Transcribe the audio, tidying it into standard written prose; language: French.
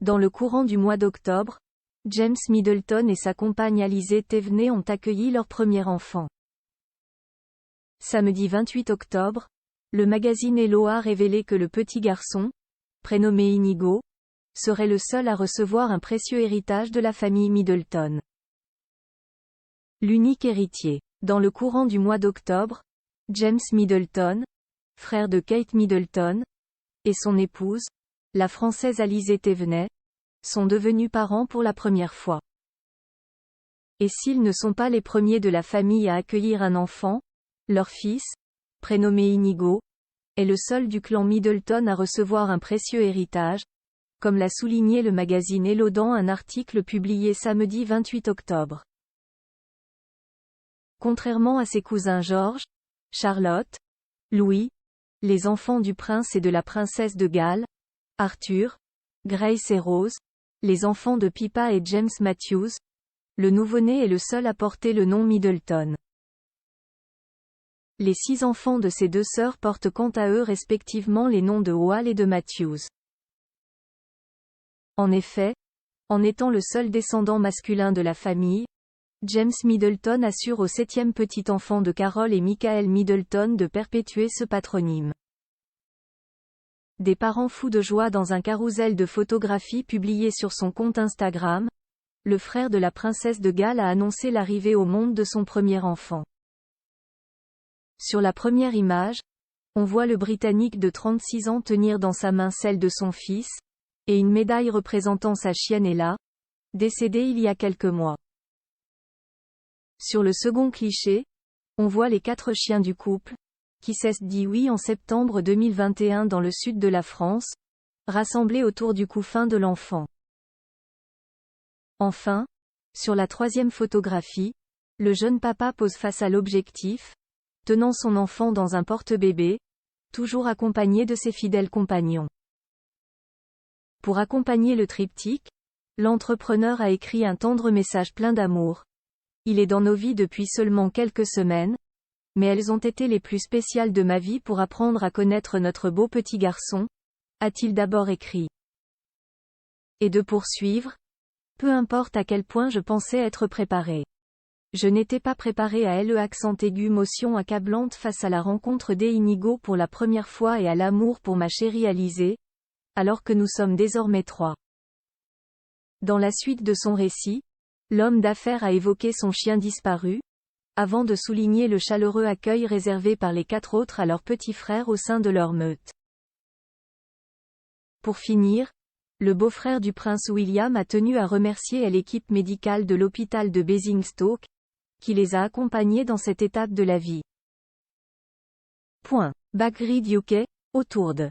Dans le courant du mois d'octobre, James Middleton et sa compagne Alizée Thévenet ont accueilli leur premier enfant. Samedi 28 octobre, le magazine Hello a révélé que le petit garçon, prénommé Inigo, serait le seul à recevoir un précieux héritage de la famille Middleton. L'unique héritier. Dans le courant du mois d'octobre, James Middleton, frère de Kate Middleton, et son épouse, la Française Alizée Thévenet, sont devenus parents pour la première fois. Et s'ils ne sont pas les premiers de la famille à accueillir un enfant, leur fils, prénommé Inigo, est le seul du clan Middleton à recevoir un précieux héritage, comme l'a souligné le magazine Hello dans un article publié samedi 28 octobre. Contrairement à ses cousins George, Charlotte, Louis, les enfants du prince et de la princesse de Galles, Arthur, Grace et Rose, les enfants de Pippa et James Matthews, le nouveau-né est le seul à porter le nom Middleton. Les 6 enfants de ses 2 sœurs portent quant à eux respectivement les noms de Howell et de Matthews. En effet, en étant le seul descendant masculin de la famille, James Middleton assure au 7e petit enfant de Carol et Michael Middleton de perpétuer ce patronyme. Des parents fous de joie dans un carrousel de photographies publié sur son compte Instagram, le frère de la princesse de Galles a annoncé l'arrivée au monde de son premier enfant. Sur la première image, on voit le Britannique de 36 ans tenir dans sa main celle de son fils, et une médaille représentant sa chienne Ella, décédée il y a quelques mois. Sur le second cliché, on voit les 4 chiens du couple, qui s'est dit oui en septembre 2021 dans le sud de la France, rassemblés autour du couffin de l'enfant. Enfin, sur la 3e photographie, le jeune papa pose face à l'objectif, tenant son enfant dans un porte-bébé, toujours accompagné de ses fidèles compagnons. Pour accompagner le triptyque, l'entrepreneur a écrit un tendre message plein d'amour. Il est dans nos vies depuis seulement quelques semaines, mais elles ont été les plus spéciales de ma vie pour apprendre à connaître notre beau petit garçon, a-t-il d'abord écrit. Et de poursuivre, peu importe à quel point je pensais être préparé. Je n'étais pas préparé à le accent aigu motion accablante face à la rencontre d'Inigo pour la première fois et à l'amour pour ma chérie Alizée, alors que nous sommes désormais 3. Dans la suite de son récit, l'homme d'affaires a évoqué son chien disparu, avant de souligner le chaleureux accueil réservé par les 4 autres à leur petit frère au sein de leur meute. Pour finir, le beau-frère du prince William a tenu à remercier l'équipe médicale de l'hôpital de Basingstoke, qui les a accompagnés dans cette étape de la vie. Backgrid UK, autour de